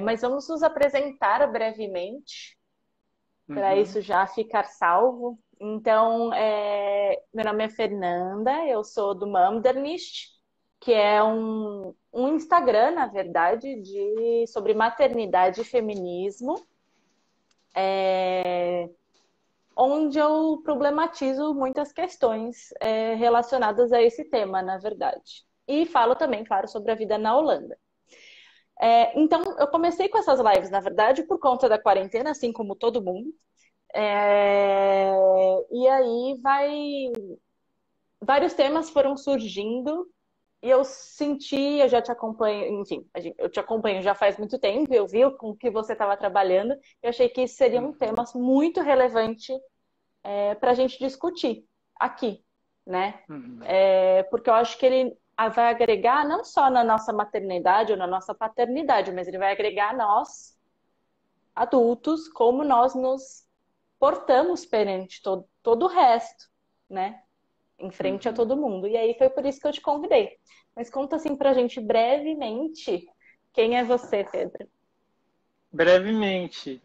Mas vamos nos apresentar brevemente, para Uhum. isso já ficar salvo. Então, meu nome é Fernanda, eu sou do Mamdernist, que é um Instagram, na verdade, sobre maternidade e feminismo, onde eu problematizo muitas questões relacionadas a esse tema, na verdade. E falo também, claro, sobre a vida na Holanda. Então, eu comecei com essas lives, na verdade, por conta da quarentena, assim como todo mundo. E aí vários temas foram surgindo e eu senti, eu já te acompanho, enfim, eu te acompanho já faz muito tempo, eu vi com o que você estava trabalhando, eu achei que isso seria um tema Uhum. muito relevante para a gente discutir aqui, né? Uhum. Porque eu acho que ele vai agregar não só na nossa maternidade ou na nossa paternidade, mas ele vai agregar nós, adultos, como nós nos portamos perante todo o resto, né? Em frente a Uhum. todo mundo. E aí foi por isso que eu te convidei. Mas conta assim pra gente brevemente quem é você, Pedro. Brevemente.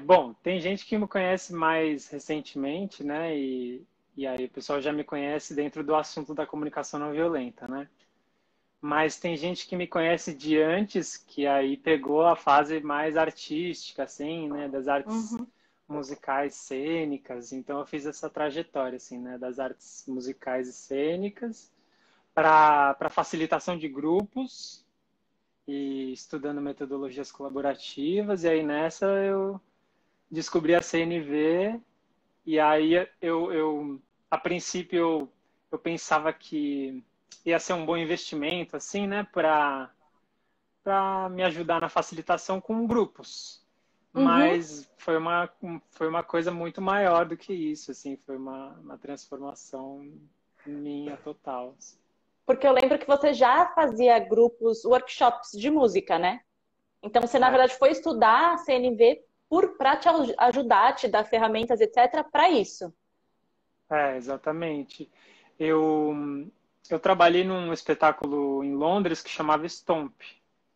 Bom, tem gente que me conhece mais recentemente, né? E aí o pessoal já me conhece dentro do assunto da comunicação não violenta, né? Mas tem gente que me conhece de antes, que aí pegou a fase mais artística, assim, né? Das artes Uhum, musicais cênicas. Então eu fiz essa trajetória, assim, né? Das artes musicais e cênicas para facilitação de grupos e estudando metodologias colaborativas. E aí nessa eu descobri a CNV e aí a princípio eu pensava que ia ser um bom investimento, assim, né, para me ajudar na facilitação com grupos. uhum. Mas foi uma coisa muito maior do que isso, assim, foi uma transformação minha total, assim. Porque eu lembro que você já fazia grupos, workshops de música, né? Então você, na É, verdade, foi estudar a CNV para te ajudar, te dar ferramentas, etc., para isso. exatamente. Eu, eu trabalhei num espetáculo em Londres que chamava Stomp,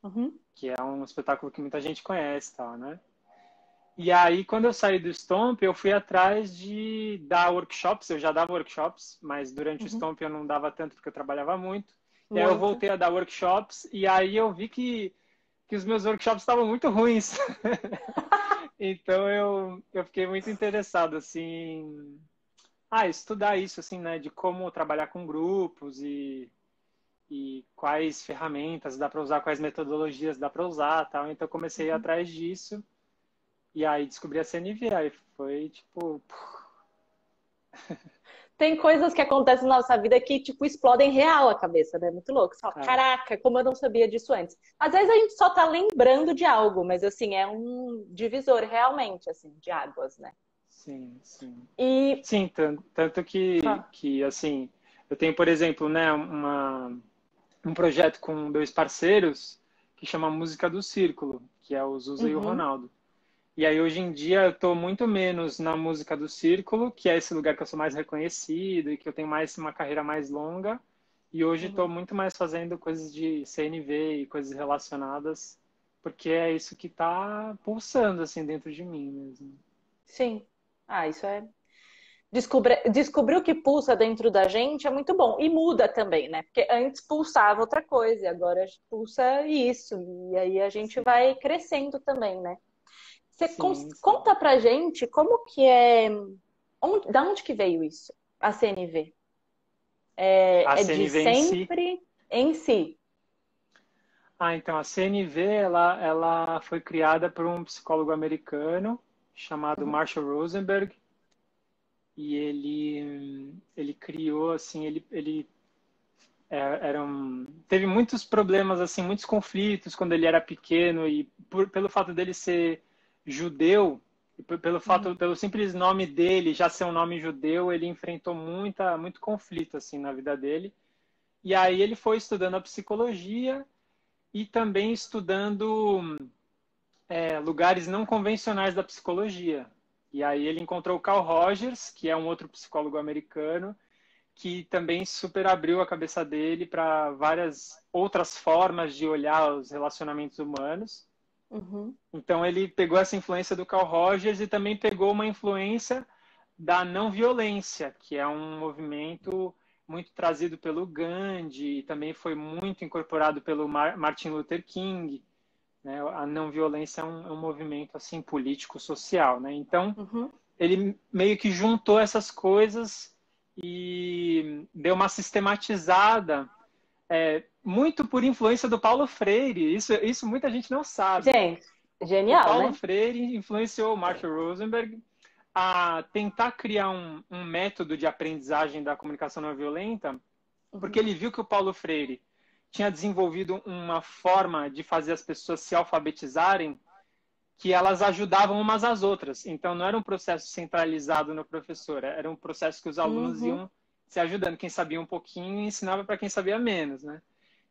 Uhum, que é um espetáculo que muita gente conhece, tal, né? E aí, quando eu saí do Stomp, eu fui atrás de dar workshops. Eu já dava workshops, mas durante o uhum. Stomp eu não dava tanto porque eu trabalhava muito. E aí eu Muito. voltei a dar workshops e aí eu vi que os meus workshops estavam muito ruins. Então eu fiquei muito interessado, assim, estudar isso, assim, né, de como trabalhar com grupos e quais ferramentas dá para usar, quais metodologias dá para usar, tal. Então eu comecei a ir Uhum. atrás disso e aí descobri a CNV, aí foi tipo, Tem coisas que acontecem na nossa vida que, tipo, explodem real a cabeça, né? Muito louco. Você fala, é, caraca, como eu não sabia disso antes. Às vezes a gente só tá lembrando de algo, mas, assim, é um divisor realmente, assim, de águas, né? sim, sim. E, Sim, tanto que, assim, eu tenho, por exemplo, né, um projeto com dois parceiros que chama Música do Círculo, que é o Zuza e o uhum, Ronaldo. E aí, hoje em dia, eu estou muito menos na música do círculo, que é esse lugar que eu sou mais reconhecido e que eu tenho mais uma carreira mais longa. E hoje estou uhum. muito mais fazendo coisas de CNV e coisas relacionadas, porque é isso que está pulsando assim dentro de mim mesmo. Sim. Ah, isso é. Descobrir o que pulsa dentro da gente é muito bom. E muda também, né? Porque antes pulsava outra coisa, e agora pulsa isso. E aí a gente vai Sim, crescendo também, né? Você sim, sim. conta pra gente como que é. Da onde que veio isso? A CNV? A É de CNV em si. sempre em si. Então a CNV ela foi criada por um psicólogo americano chamado Uhum, Marshall Rosenberg e ele criou assim teve muitos problemas, assim, muitos conflitos quando ele era pequeno e pelo fato dele ser judeu, e uhum, pelo simples nome dele já ser um nome judeu, ele enfrentou muito conflito assim na vida dele. E aí ele foi estudando a psicologia e também estudando lugares não convencionais da psicologia. E aí ele encontrou o Carl Rogers, que é um outro psicólogo americano, que também super abriu a cabeça dele para várias outras formas de olhar os relacionamentos humanos. Uhum. Então ele pegou essa influência do Carl Rogers e também pegou uma influência da não violência, que é um movimento muito trazido pelo Gandhi e também foi muito incorporado pelo Martin Luther King, né? A não violência é um movimento assim político social, né? Então Uhum. ele meio que juntou essas coisas e deu uma sistematizada, muito por influência do Paulo Freire. Isso muita gente não sabe. Gente, O genial, Paulo né? Freire influenciou o Marshall Rosenberg a tentar criar um método de aprendizagem da comunicação não violenta, porque Uhum. ele viu que o Paulo Freire tinha desenvolvido uma forma de fazer as pessoas se alfabetizarem que elas ajudavam umas às outras. Então, não era um processo centralizado no professor, era um processo que os alunos Uhum. iam se ajudando. Quem sabia um pouquinho ensinava para quem sabia menos, né?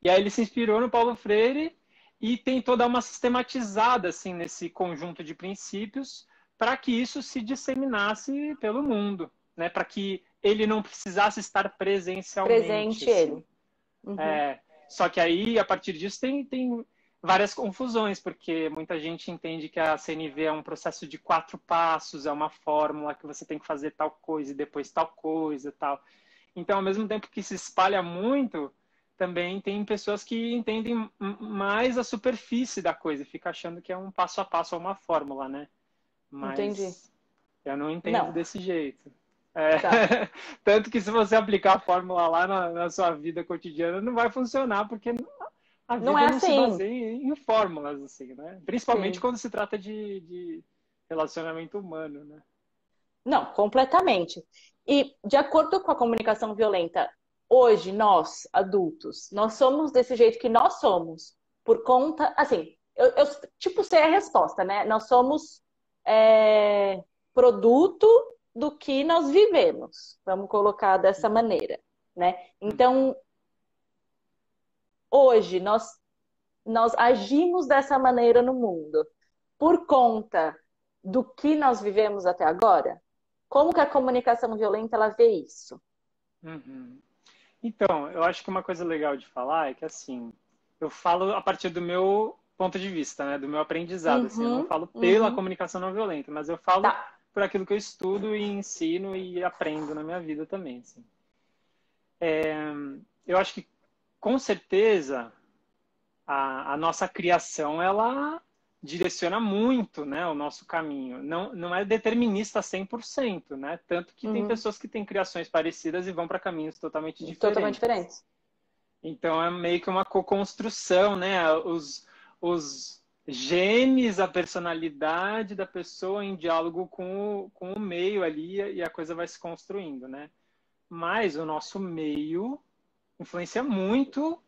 E aí ele se inspirou no Paulo Freire e tentou dar uma sistematizada assim nesse conjunto de princípios para que isso se disseminasse pelo mundo, né? Para que ele não precisasse estar presencialmente, Presente assim. ele. Uhum. Só que aí, a partir disso, tem várias confusões, porque muita gente entende que a CNV é um processo de 4 passos, é uma fórmula que você tem que fazer tal coisa e depois tal coisa e tal. Então, ao mesmo tempo que se espalha muito, também tem pessoas que entendem mais a superfície da coisa, fica achando que é um passo a passo ou uma fórmula, né? Entendi. Mas eu não entendo Não, desse jeito. É, tá. tanto que se você aplicar a fórmula lá na sua vida cotidiana, não vai funcionar, porque a Não é vida não se assim. baseia em fórmulas, assim, né? Principalmente Sim. quando se trata de relacionamento humano, né? Não, completamente. E de acordo com a comunicação violenta, hoje nós, adultos, nós somos desse jeito que nós somos, por conta, assim, eu tipo sei a resposta, né? Nós somos produto do que nós vivemos, vamos colocar dessa maneira, né? Uhum. Então, hoje nós agimos dessa maneira no mundo por conta do que nós vivemos até agora? Como que a comunicação violenta ela vê isso? Uhum. Então, eu acho que uma coisa legal de falar é que, assim, eu falo a partir do meu ponto de vista, né, do meu aprendizado, assim, eu não Uhum, falo pela uhum. comunicação não violenta, mas eu falo Tá. por aquilo que eu estudo e ensino e aprendo na minha vida também, assim. Eu acho que, com certeza, a nossa criação, ela direciona muito, né, o nosso caminho. Não é determinista 100%, né? Tanto que tem Uhum. pessoas que têm criações parecidas e vão para caminhos totalmente Totalmente diferentes. diferentes. Então é meio que uma co-construção, né? Os genes, a personalidade da pessoa em diálogo com o meio ali e a coisa vai se construindo, né? Mas o nosso meio influencia muito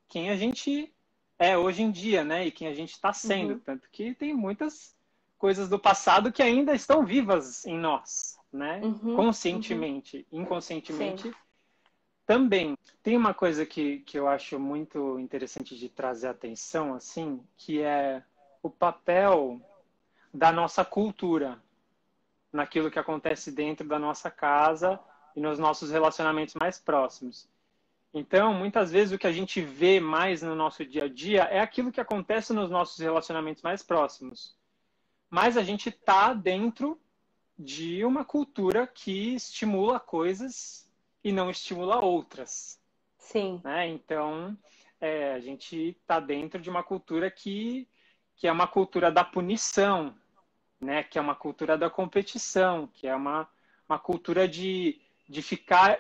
quem a gente é hoje em dia, né? E quem a gente está sendo. Uhum, Tanto que tem muitas coisas do passado que ainda estão vivas em nós, né? uhum, uhum. Conscientemente, Sim. inconscientemente também. Tem uma coisa que eu acho muito interessante de trazer atenção, assim, que é o papel da nossa cultura naquilo que acontece dentro da nossa casa e nos nossos relacionamentos mais próximos. Então, muitas vezes o que a gente vê mais no nosso dia a dia é aquilo que acontece nos nossos relacionamentos mais próximos. Mas a gente está dentro de uma cultura que estimula coisas e não estimula outras. Sim. Né? Então, a gente está dentro de uma cultura que é uma cultura da punição, né? Que é uma cultura da competição, que é uma cultura de ficar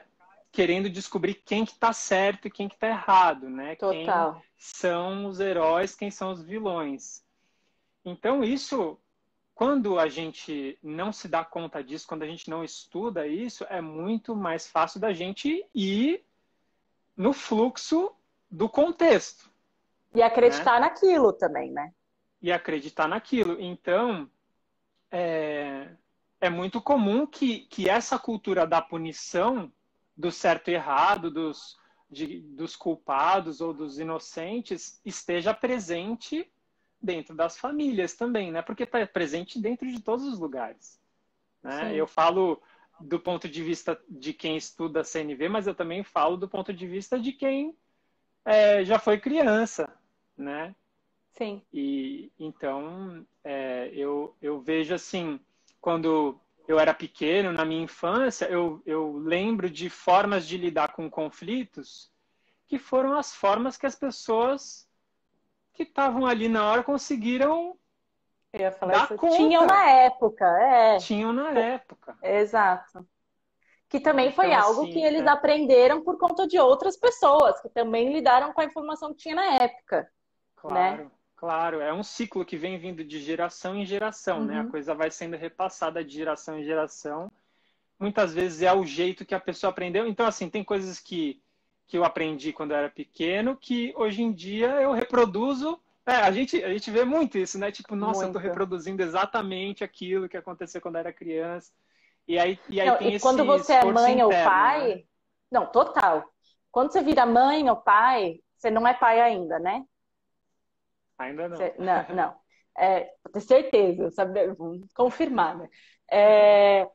querendo descobrir quem que está certo e quem que está errado, né? Quem Total. são os heróis, quem são os vilões. Então, isso, quando a gente não se dá conta disso, quando a gente não estuda isso, é muito mais fácil da gente ir no fluxo do contexto, E né? acreditar naquilo também, né? E acreditar naquilo. Então, é, é muito comum que essa cultura da punição, do certo e errado, dos culpados ou dos inocentes, esteja presente dentro das famílias também, né? Porque está presente dentro de todos os lugares. Né? Eu Sim. falo do ponto de vista de quem estuda CNV, mas eu também falo do ponto de vista de quem já foi criança, né? Sim. E então eu vejo assim, quando eu era pequeno, na minha infância, eu lembro de formas de lidar com conflitos que foram as formas que as pessoas que estavam ali na hora conseguiram Eu ia falar dar isso. Tinham conta, na época, é. tinham na Pô, época. exato. Que também foi Então, algo que assim, eles aprenderam por conta de outras pessoas, que também lidaram com a informação que tinha na época, né? claro, claro, é um ciclo que vem vindo de geração em geração, né? A Uhum. coisa vai sendo repassada de geração em geração. Muitas vezes é o jeito que a pessoa aprendeu. Então, assim, tem coisas que eu aprendi quando eu era pequeno que hoje em dia eu reproduzo. A gente vê muito isso, né? Tipo, nossa, eu estou Muito. reproduzindo exatamente aquilo que aconteceu quando eu era criança. E aí Não, tem e esse quando você é esforço mãe ou interno, né? pai, não, total. Quando você vira mãe ou pai, você não é pai ainda, né? Ainda não. Não, não. Pra ter certeza, sabe? Vamos confirmar, né? É,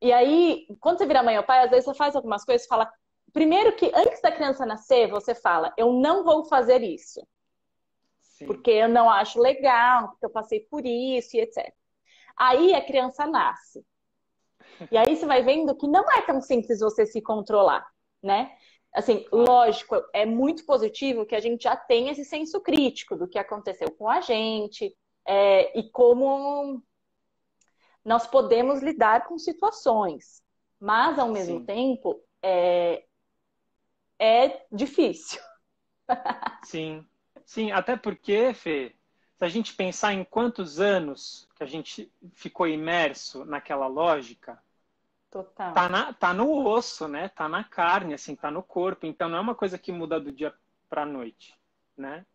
e aí, quando você vira mãe ou pai, às vezes você faz algumas coisas, fala. Primeiro que antes da criança nascer, você fala, eu não vou fazer isso, Sim. porque eu não acho legal, porque eu passei por isso e etc. Aí a criança nasce. E aí você vai vendo que não é tão simples você se controlar, né? Assim, Claro. lógico, é muito positivo que a gente já tenha esse senso crítico do que aconteceu com a gente, e como nós podemos lidar com situações. Mas, ao mesmo Sim. tempo, é difícil. Sim. Sim, até porque, Fê, se a gente pensar em quantos anos que a gente ficou imerso naquela lógica, Total. tá no osso, né? Tá na carne, assim, tá no corpo. Então não é uma coisa que muda do dia para a noite, né?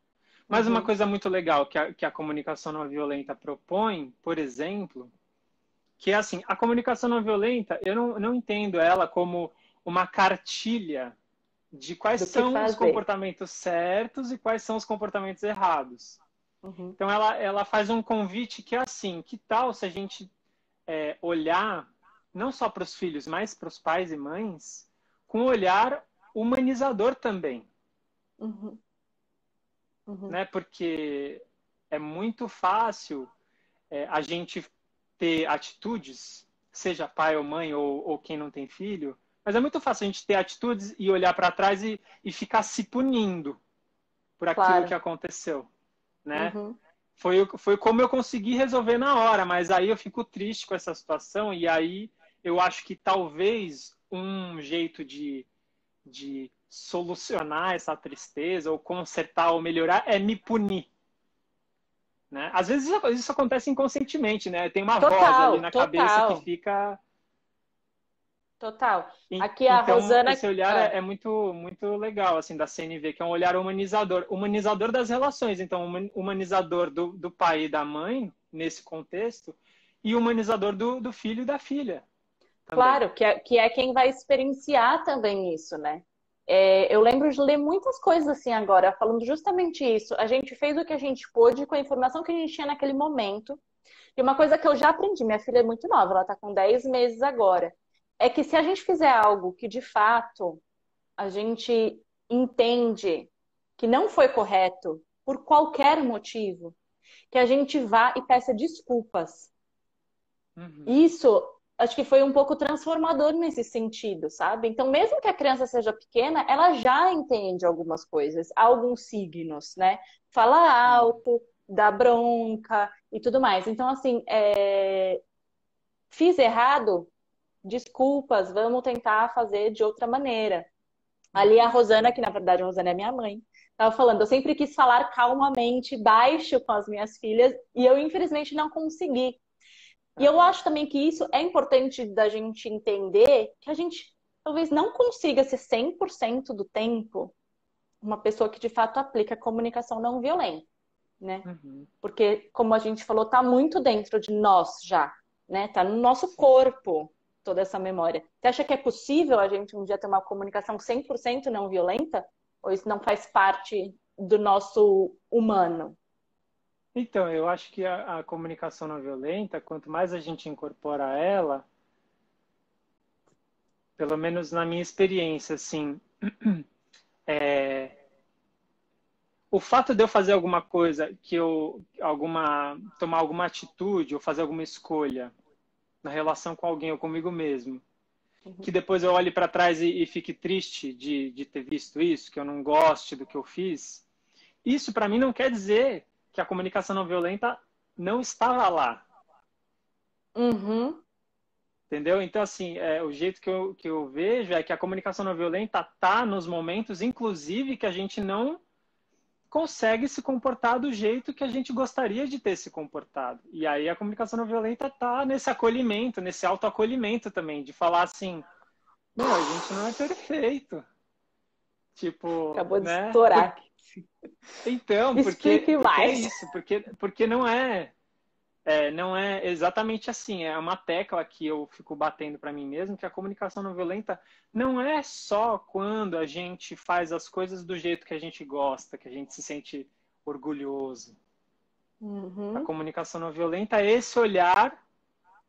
Mas uma Uhum. coisa muito legal que a comunicação não violenta propõe, por exemplo, que é assim, a comunicação não violenta, eu não entendo ela como uma cartilha de quais Do que são os fazer. comportamentos certos e quais são os comportamentos errados. Uhum. Então ela faz um convite que é assim, que tal se a gente olhar não só para os filhos, mas para os pais e mães, com um olhar humanizador também, Uhum. Uhum. né? Porque é muito fácil a gente ter atitudes, seja pai ou mãe ou quem não tem filho, mas é muito fácil a gente ter atitudes e olhar para trás e ficar se punindo por aquilo que Claro. aconteceu, né? Uhum. Foi como eu consegui resolver na hora, mas aí eu fico triste com essa situação e aí eu acho que talvez um jeito de solucionar essa tristeza ou consertar ou melhorar é me punir, né? Às vezes isso acontece inconscientemente, né? Tem uma voz ali Total, na cabeça que total, fica. total. Aqui a Então, Rosana. esse olhar é muito, muito legal, assim, da CNV, que é um olhar humanizador. Humanizador das relações. Então, humanizador do pai e da mãe, nesse contexto, e humanizador do filho e da filha também. Claro, que é quem vai experienciar também isso, né? Eu lembro de ler muitas coisas assim agora, falando justamente isso. A gente fez o que a gente pôde com a informação que a gente tinha naquele momento. E uma coisa que eu já aprendi, minha filha é muito nova, ela tá com 10 meses agora, é que se a gente fizer algo que de fato a gente entende que não foi correto, por qualquer motivo, que a gente vá e peça desculpas. Uhum. Isso, acho que foi um pouco transformador nesse sentido, sabe? Então, mesmo que a criança seja pequena, ela já entende algumas coisas, alguns signos, né? Fala Sim. alto, dá bronca e tudo mais. Então, assim, fiz errado, desculpas, vamos tentar fazer de outra maneira. Ali a Uhum. Rosana, que Uhum. na verdade a Rosana é minha mãe, estava falando, eu sempre quis falar calmamente, baixo com as minhas filhas, e eu infelizmente não consegui. E eu Aham. acho também que isso é importante da gente entender que a gente talvez não consiga ser 100% do tempo uma pessoa que de fato aplica a comunicação não violenta, né? Uhum. Porque, como a gente falou, tá muito dentro de nós já, né? Tá no nosso Sim. corpo toda essa memória. Você acha que é possível a gente um dia ter uma comunicação 100% não violenta? Ou isso não faz parte do nosso humano? Então, eu acho que a comunicação não violenta, quanto mais a gente incorpora ela, pelo menos na minha experiência, assim, é, o fato de eu fazer alguma coisa, tomar alguma atitude ou fazer alguma escolha na relação com alguém ou comigo mesmo, que depois eu olhe para trás e fique triste de ter visto isso, que eu não goste do que eu fiz, isso para mim não quer dizer que a comunicação não violenta não estava lá. Uhum. Entendeu? Então, assim, o jeito que eu vejo é que a comunicação não violenta está nos momentos, inclusive, que a gente não consegue se comportar do jeito que a gente gostaria de ter se comportado. E aí a comunicação não violenta está nesse acolhimento, nesse autoacolhimento também, de falar assim, meu, a gente não é perfeito. Tipo, Acabou de né? estourar. Então, Explique porque é mais. isso, porque não é exatamente assim. É uma tecla que eu fico batendo para mim mesmo, que a comunicação não violenta não é só quando a gente faz as coisas do jeito que a gente gosta, que a gente se sente orgulhoso. A Uhum. comunicação não violenta é esse olhar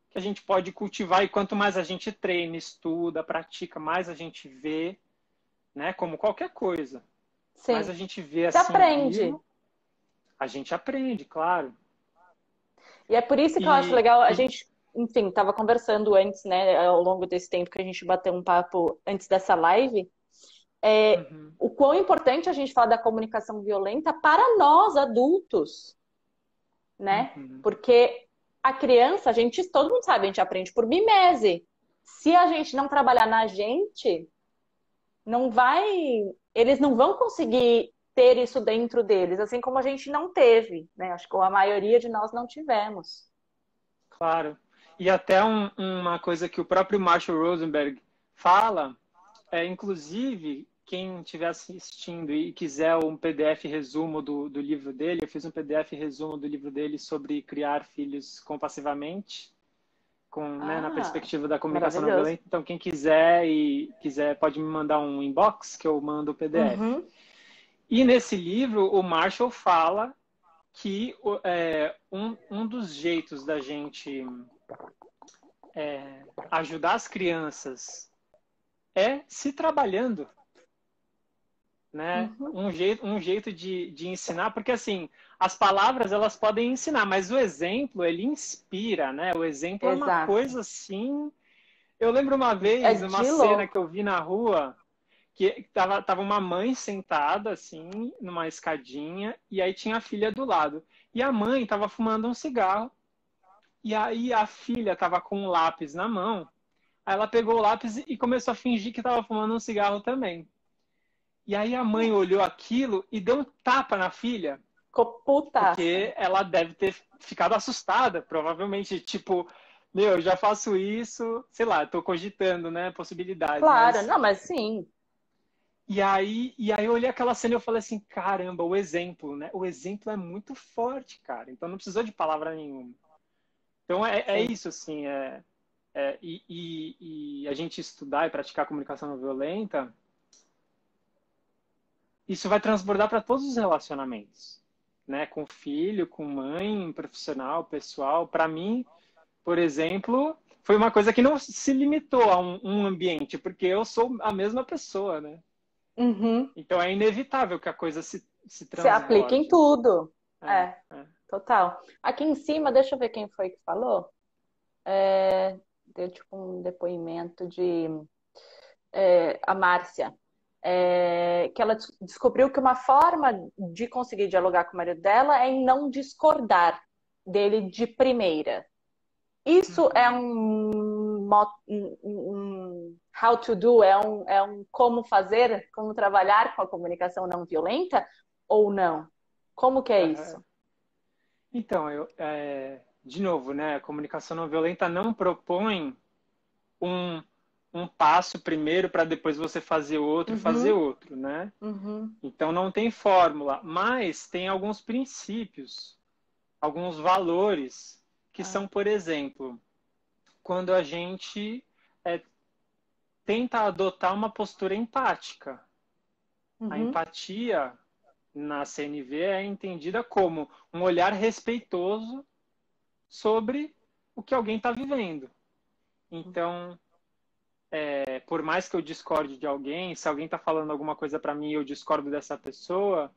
que a gente pode cultivar e quanto mais a gente treina, estuda, pratica, mais a gente vê, né? Como qualquer coisa. Mais Sim. a gente vê Se assim aprende. vivo, a gente aprende, claro. E é por isso que eu acho E, legal, a e gente, enfim, estava conversando antes, né, ao longo desse tempo que a gente bateu um papo antes dessa live, uhum, o quão importante a gente falar da comunicação violenta para nós, adultos, né? uhum, Porque a criança, a gente, todo mundo sabe, a gente aprende por mimese. Se a gente não trabalhar na gente, não vai, eles não vão conseguir ter isso dentro deles, assim como a gente não teve, né? Acho que a maioria de nós não tivemos. claro. E até uma coisa que o próprio Marshall Rosenberg fala, inclusive, quem estiver assistindo e quiser um PDF resumo do livro dele, eu fiz um PDF resumo do livro dele sobre criar filhos compassivamente, né, na Ah, perspectiva da comunicação não maravilhoso. violenta. Então, quem quiser pode me mandar um inbox que eu mando o PDF. Uhum, E nesse livro, o Marshall fala que um dos jeitos da gente ajudar as crianças é se trabalhando, né? uhum, Um jeito de ensinar, porque assim, as palavras elas podem ensinar, mas o exemplo, ele inspira, né? O exemplo é uma exato. coisa assim. Eu lembro uma É vez, uma de cena que louco. eu vi na rua, que tava uma mãe sentada, assim, numa escadinha, e aí tinha a filha do lado. E a mãe tava fumando um cigarro, e aí a filha tava com um lápis na mão. Aí ela pegou o lápis e começou a fingir que tava fumando um cigarro também. E aí a mãe olhou aquilo e deu um tapa na filha, Ficou putaça. porque ela deve ter ficado assustada, provavelmente, tipo, meu, eu já faço isso, sei lá, tô cogitando, né, possibilidades, Claro, mas não, mas sim, e aí eu olhei aquela cena e eu falei assim, caramba, o exemplo, né? O exemplo é muito forte, cara. Então não precisou de palavra nenhuma. Então é sim. isso, assim, e a gente estudar e praticar comunicação não violenta, isso vai transbordar para todos os relacionamentos, né? Com filho, com mãe, profissional, pessoal. Para mim, por exemplo, foi uma coisa que não se limitou a um ambiente, porque eu sou a mesma pessoa, né? Uhum. Então é inevitável que a coisa se Se aplica em transborde. tudo. É, É, é. total. Aqui em cima, deixa eu ver quem foi que falou. Deu tipo um depoimento de a Márcia. Que ela descobriu que uma forma de conseguir dialogar com o marido dela é em não discordar dele de primeira. Isso é Uhum. um how to do, é um como fazer, como trabalhar com a comunicação não violenta ou não? Como que é Aham. isso? Então, de novo, né, a comunicação não violenta não propõe um, um passo primeiro para depois você fazer Uhum, outro, né? uhum, Então não tem fórmula, mas tem alguns princípios, alguns valores que ah, são, por exemplo, quando a gente é, tenta adotar uma postura empática. A uhum, empatia na CNV é entendida como um olhar respeitoso sobre o que alguém está vivendo. Então, por mais que eu discorde de alguém, se alguém está falando alguma coisa para mim e eu discordo dessa pessoa,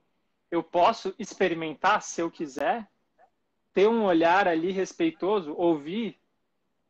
eu posso experimentar, se eu quiser, ter um olhar ali respeitoso, ouvir.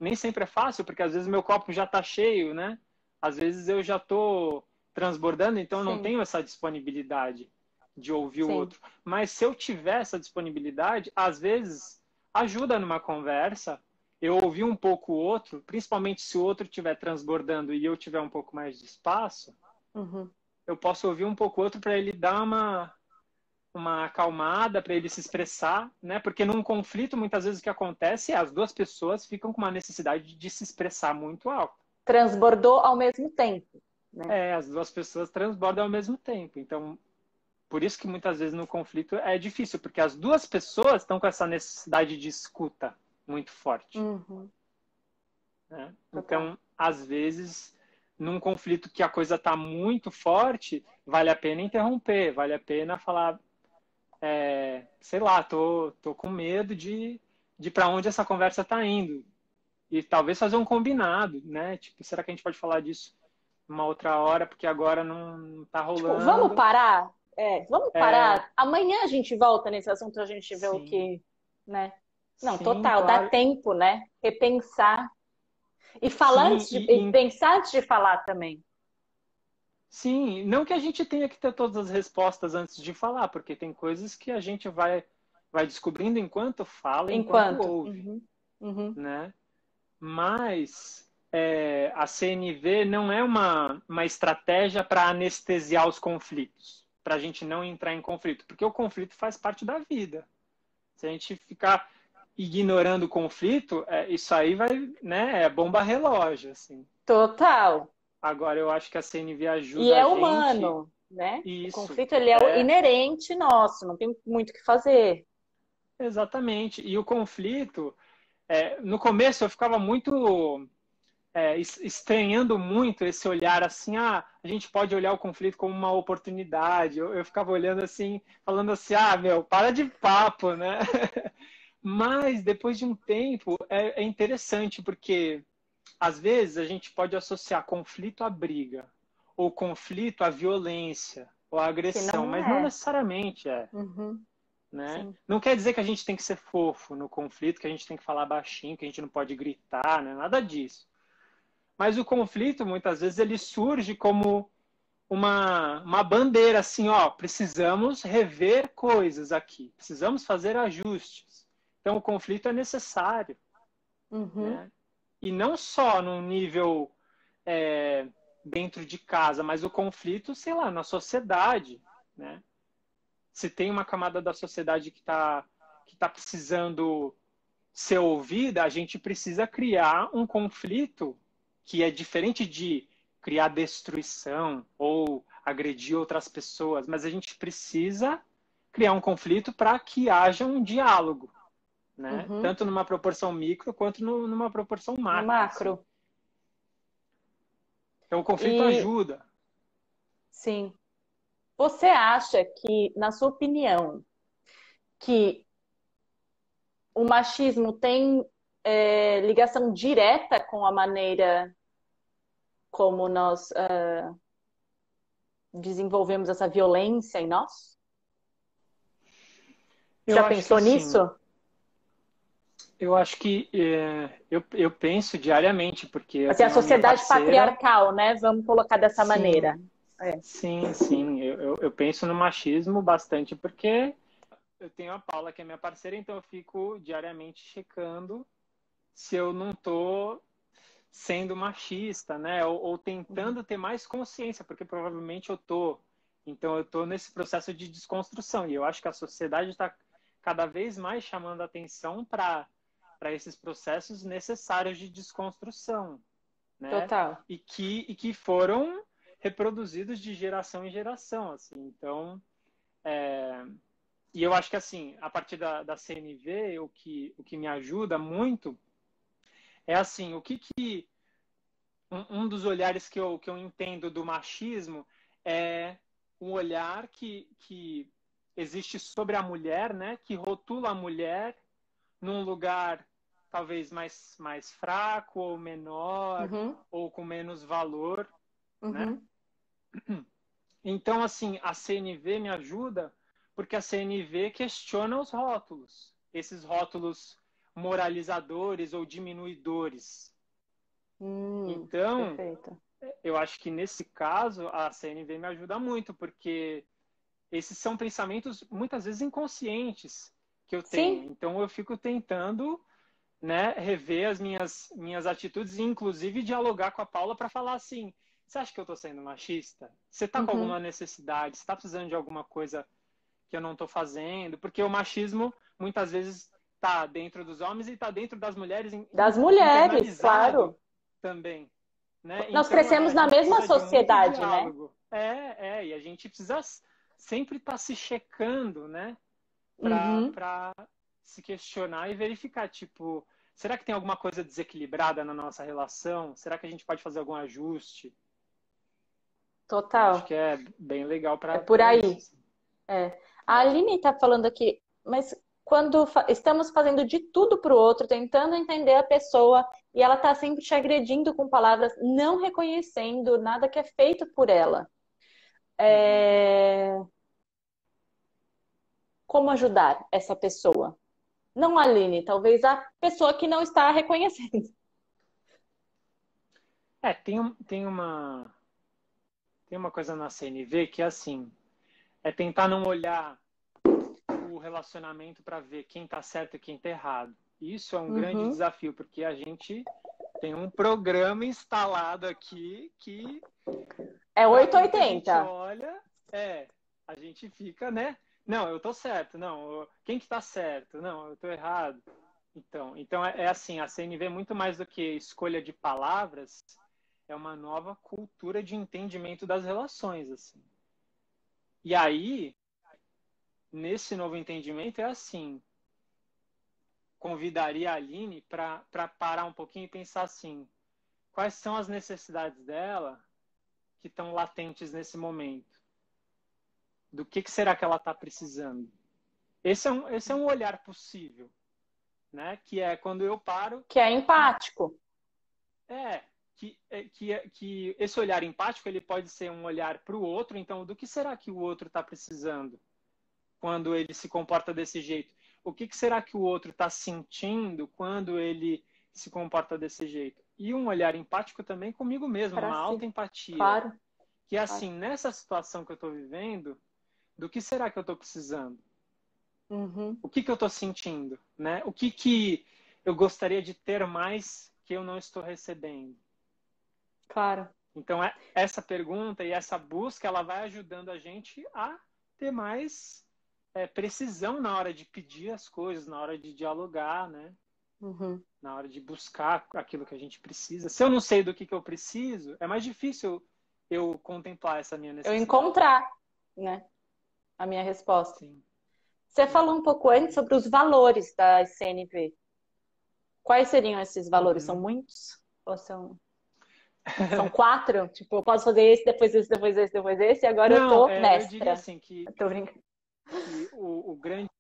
Nem sempre é fácil, porque às vezes meu copo já está cheio, né? Às vezes eu já estou transbordando, então eu não Sim, tenho essa disponibilidade de ouvir o sim. outro. Mas se eu tiver essa disponibilidade, às vezes ajuda numa conversa eu ouvir um pouco o outro, principalmente se o outro estiver transbordando e eu tiver um pouco mais de espaço, Uhum. eu posso ouvir um pouco o outro para ele dar uma acalmada, para ele se expressar, né? Porque num conflito, muitas vezes o que acontece é as duas pessoas ficam com uma necessidade de se expressar muito alta. Transbordou ao mesmo tempo, né? As duas pessoas transbordam ao mesmo tempo. Então, por isso que muitas vezes no conflito é difícil, porque as duas pessoas estão com essa necessidade de escuta muito forte, Uhum. né? Total. Então, às vezes, num conflito que a coisa está muito forte, vale a pena interromper, vale a pena falar, sei lá, tô com medo de para onde essa conversa está indo. E talvez fazer um combinado, né? Tipo, será que a gente pode falar disso uma outra hora, porque agora não tá Tipo, vamos rolando? parar? Vamos É, parar. Amanhã a gente volta nesse assunto, a gente vê o sim, que, né? Não, sim, total, dá claro. tempo, né? Repensar. E falar Sim, antes de, e pensar antes de falar também. sim, não que a gente tenha que ter todas as respostas antes de falar, porque tem coisas que a gente vai descobrindo enquanto fala, enquanto Enquanto. ouve, Uhum, uhum. né? Mas a CNV não é uma estratégia para anestesiar os conflitos, para a gente não entrar em conflito, porque o conflito faz parte da vida. Se a gente ficar ignorando o conflito, isso aí vai, né, é bomba relógio, assim. Total. Agora, eu acho que a CNV E ajuda a é gente, humano, né? O isso, conflito ele é o inerente nosso, não tem muito o que fazer. exatamente. E o conflito, no começo eu ficava muito estranhando muito esse olhar assim, a gente pode olhar o conflito como uma oportunidade. Eu ficava olhando assim, falando assim, meu, para de papo, né? Mas depois de um tempo é interessante, porque às vezes a gente pode associar conflito à briga, ou conflito à violência, ou à Que agressão, não mas não é. necessariamente Uhum, né? sim. Não quer dizer que a gente tem que ser fofo no conflito, que a gente tem que falar baixinho, que a gente não pode gritar, né? Nada disso. Mas o conflito, muitas vezes, ele surge como uma bandeira, assim, ó, precisamos rever coisas aqui, precisamos fazer ajustes. Então, o conflito é necessário, Uhum. né? E não só num nível dentro de casa, mas o conflito, sei lá, na sociedade, né? Se tem uma camada da sociedade que tá precisando ser ouvida, a gente precisa criar um conflito que é diferente de criar destruição ou agredir outras pessoas, mas a gente precisa criar um conflito para que haja um diálogo, né? Uhum. Tanto numa proporção micro quanto numa proporção No macro, assim. macro. Então o conflito E ajuda. sim. Você acha que, na sua opinião, que o machismo tem ligação direta com a maneira como nós desenvolvemos essa violência em nós? Eu Já acho que pensou assim, nisso? eu acho que eu penso diariamente, porque eu Assim, a tenho a minha sociedade parceira. patriarcal, né? Vamos colocar dessa maneira. Sim, É. sim, sim. Eu penso no machismo bastante porque eu tenho a Paula, que é minha parceira, então eu fico diariamente checando se eu não tô sendo machista, né? Ou Uhum. tentando ter mais consciência, porque provavelmente eu tô. Então eu tô nesse processo de desconstrução. E eu acho que a sociedade está cada vez mais chamando a atenção para esses processos necessários de desconstrução, né? Total. E que foram reproduzidos de geração em geração, assim. Então, e eu acho que assim, a partir da CNV, o que me ajuda muito é assim, um dos olhares que eu entendo do machismo é um olhar que existe sobre a mulher, né? Que rotula a mulher num lugar talvez mais fraco ou menor, ou com menos valor, né? Então, assim, a CNV me ajuda porque a CNV questiona os rótulos, esses rótulos moralizadores ou diminuidores. Então, perfeito. eu acho que nesse caso a CNV me ajuda muito, porque esses são pensamentos muitas vezes inconscientes que eu tenho. Sim. Então, eu fico tentando, né, rever as minhas atitudes e, inclusive, dialogar com a Paula para falar assim: você acha que eu estou sendo machista? Você está com alguma necessidade? Você está precisando de alguma coisa que eu não estou fazendo? Porque o machismo, muitas vezes, está dentro dos homens e está dentro das mulheres, Das mulheres, internalizado claro. também. Né? Nós Então, crescemos a na gente mesma precisa de muito sociedade, né? diálogo. E a gente precisa sempre estar se checando, né? Para se questionar e verificar, tipo, será que tem alguma coisa desequilibrada na nossa relação? Será que a gente pode fazer algum ajuste? Acho Total. que é bem legal É por para isso. aí. Assim. A Aline está falando aqui, mas quando estamos fazendo de tudo para o outro, tentando entender a pessoa, e ela está sempre te agredindo com palavras, não reconhecendo nada que é feito por ela. Como ajudar essa pessoa? Não a Aline, talvez a pessoa que não está reconhecendo. Tem uma coisa na CNV que é assim, é tentar não olhar o relacionamento para ver quem está certo e quem está errado. Isso é um grande desafio, porque a gente tem um programa instalado aqui que É para tudo que a gente 880. olha, a gente fica, né? Não, eu tô certo. Não, quem que tá certo? Não, eu tô errado. Então é assim, a CNV é muito mais do que escolha de palavras, é uma nova cultura de entendimento das relações, assim. E aí, nesse novo entendimento é assim, convidaria a Aline para parar um pouquinho e pensar assim, quais são as necessidades dela que estão latentes nesse momento? Do que será que ela está precisando? Esse é um olhar possível, né? Que é quando eu paro Que é e empático. que esse olhar empático ele pode ser um olhar para o outro. Então, do que será que o outro está precisando quando ele se comporta desse jeito? O que será que o outro está sentindo quando ele se comporta desse jeito? E um olhar empático também comigo mesmo, Para uma si. autoempatia. Claro, Que é claro. assim, nessa situação que eu estou vivendo, do que será que eu estou precisando? O que eu estou sentindo? Né? O que eu gostaria de ter mais que eu não estou recebendo? Claro. Então, essa pergunta e essa busca, ela vai ajudando a gente a ter mais precisão na hora de pedir as coisas, na hora de dialogar, né? Na hora de buscar aquilo que a gente precisa. Se eu não sei do que eu preciso, é mais difícil eu contemplar essa minha Eu necessidade. encontrar, né, a minha resposta. Sim. Você falou um pouco antes sobre os valores da CNV. Quais seriam esses valores? São muitos? Ou são 4? Tipo, eu posso fazer esse, depois esse, depois esse, depois esse, e agora eu Não, tô eu diria mestra. assim Eu tô brincando. que o grande.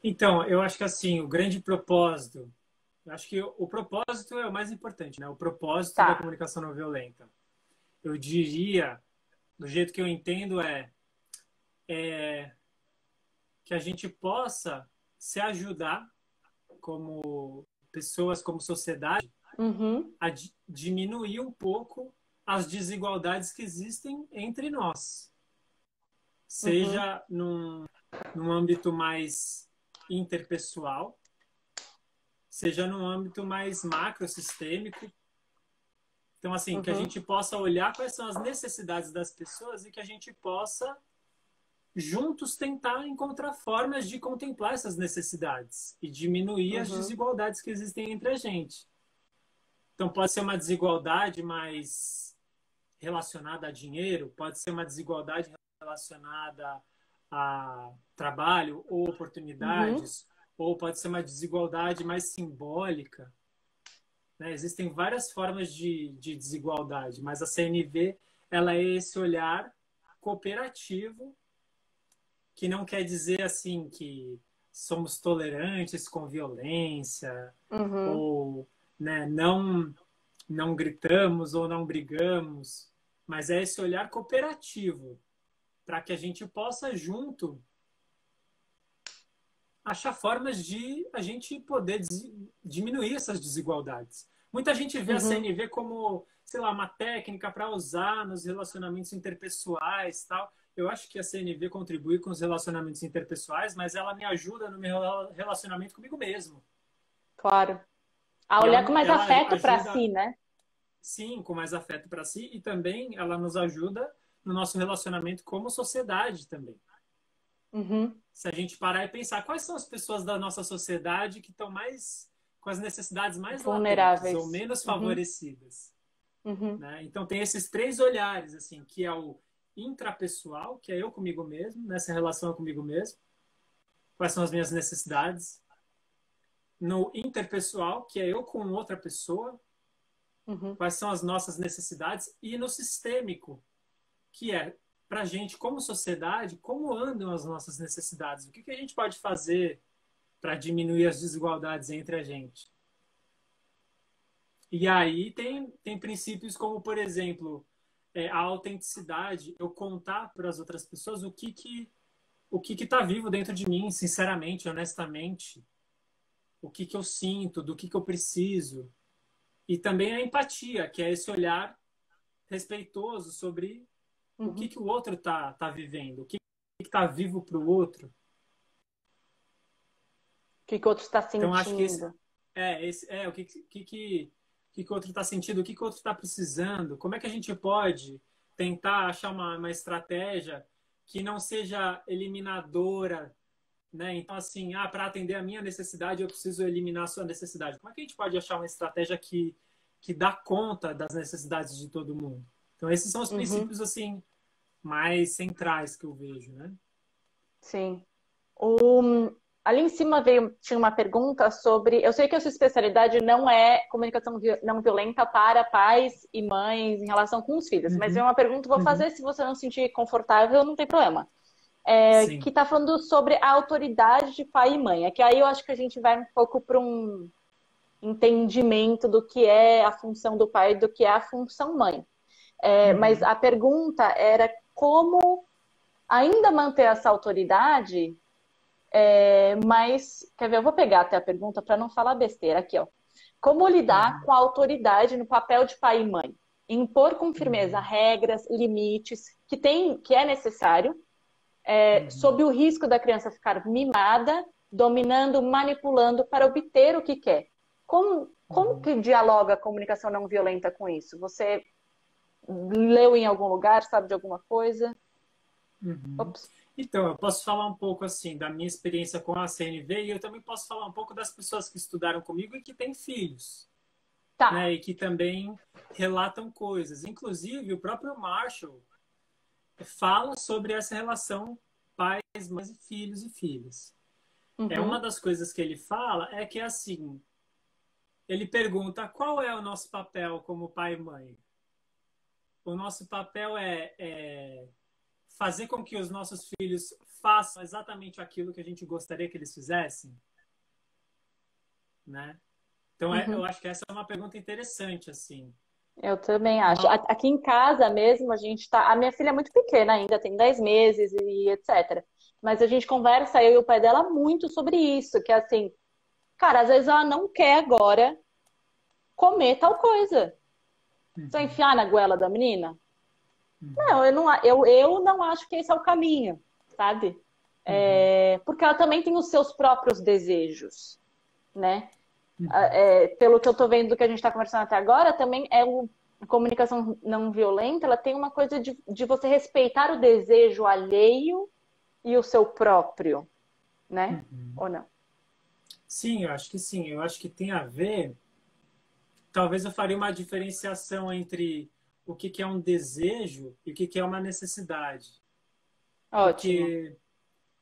Então, eu acho que assim, o grande propósito, eu acho que o propósito é o mais importante, né? O propósito da Tá. comunicação não violenta. Eu diria, do jeito que eu entendo, é que a gente possa se ajudar como pessoas, como sociedade, a diminuir um pouco as desigualdades que existem entre nós. Seja num âmbito mais interpessoal, seja num âmbito mais macrosistêmico. Então, assim, que a gente possa olhar quais são as necessidades das pessoas e que a gente possa, juntos, tentar encontrar formas de contemplar essas necessidades e diminuir as desigualdades que existem entre a gente. Então, pode ser uma desigualdade mais relacionada a dinheiro, pode ser uma desigualdade relacionada a trabalho ou oportunidades, ou pode ser uma desigualdade mais simbólica. Né? Existem várias formas de desigualdade, mas a CNV ela é esse olhar cooperativo, que não quer dizer assim que somos tolerantes com violência, Uhum. ou, né, não gritamos ou não brigamos, mas é esse olhar cooperativo para que a gente possa junto achar formas de a gente poder diminuir essas desigualdades. Muita gente vê a Uhum. CNV como, sei lá, uma técnica para usar nos relacionamentos interpessoais, tal. Eu acho que a CNV contribui com os relacionamentos interpessoais, mas ela me ajuda no meu relacionamento comigo mesmo. Claro. A E olhar com mais ela afeto para ajuda, si, né? sim, com mais afeto para si, e também ela nos ajuda no nosso relacionamento como sociedade também. Uhum. Se a gente parar e pensar quais são as pessoas da nossa sociedade que estão mais com as necessidades mais latentes ou Vulneráveis. menos Uhum. favorecidas, Uhum. né? Então tem esses três olhares assim, que é o intrapessoal, que é eu comigo mesmo, nessa relação comigo mesmo, quais são as minhas necessidades, no interpessoal, que é eu com outra pessoa, Uhum. quais são as nossas necessidades, e no sistêmico, que é para a gente, como sociedade, como andam as nossas necessidades, o que que a gente pode fazer para diminuir as desigualdades entre a gente. E aí tem princípios como, por exemplo, a autenticidade, eu contar para as outras pessoas o que está vivo dentro de mim, sinceramente, honestamente, o que eu sinto, do que eu preciso. E também a empatia, que é esse olhar respeitoso sobre o Uhum. que o outro tá vivendo, o que está vivo para o outro. O que que o outro está Então, acho que esse sentindo? o que o outro está sentindo, o que o outro está precisando, como é que a gente pode tentar achar uma estratégia que não seja eliminadora, né? Então, assim, para atender a minha necessidade, eu preciso eliminar a sua necessidade. Como é que a gente pode achar uma estratégia que dá conta das necessidades de todo mundo? Então, esses são os Uhum. princípios, assim, mais centrais que eu vejo, né? Sim. Ali em cima tinha uma pergunta sobre. Eu sei que a sua especialidade não é comunicação não violenta para pais e mães em relação com os filhos, mas é Uhum, uma pergunta, vou uhum. fazer, se você não se sentir confortável, não tem problema. Que Sim. está falando sobre a autoridade de pai e mãe. É que aí eu acho que a gente vai um pouco para um entendimento do que é a função do pai e do que é a função mãe. Mas Uhum, a pergunta era como ainda manter essa autoridade, mas, quer ver, eu vou pegar até a pergunta para não falar besteira aqui, ó. Como lidar uhum, com a autoridade no papel de pai e mãe? Impor com firmeza uhum, regras, limites que é necessário, uhum, sob o risco da criança ficar mimada, dominando, manipulando para obter o que quer. Como uhum, que dialoga a comunicação não violenta com isso? Você leu em algum lugar, sabe de alguma coisa? uhum. Ops. Então, eu posso falar um pouco assim da minha experiência com a CNV e eu também posso falar um pouco das pessoas que estudaram comigo e que têm filhos, né? Tá. E que também relatam coisas. Inclusive, o próprio Marshall fala sobre essa relação pais, mães e filhos e filhas. É uma Uhum. das coisas que ele fala é que assim, ele pergunta qual é o nosso papel como pai e mãe. O nosso papel é fazer com que os nossos filhos façam exatamente aquilo que a gente gostaria que eles fizessem, né? Então, eu Uhum. acho que essa é uma pergunta interessante, assim. Eu também acho. Uma... Aqui em casa mesmo, a gente tá. A minha filha é muito pequena ainda, tem 10 meses e etc. Mas a gente conversa, eu e o pai dela, muito sobre isso, que é assim, cara, às vezes ela não quer agora comer tal coisa. Você vai Uhum, enfiar na goela da menina? uhum, Não, eu não acho que esse é o caminho, sabe? uhum, Porque ela também tem os seus próprios desejos, né? uhum, Pelo que eu tô vendo do que a gente está conversando até agora, também a comunicação não violenta, ela tem uma coisa de você respeitar o desejo alheio e o seu próprio, né? uhum. Ou não? Sim, eu acho que sim. Eu acho que tem a ver. Talvez eu faria uma diferenciação entre o que é um desejo e o que é uma necessidade. Ótimo. Porque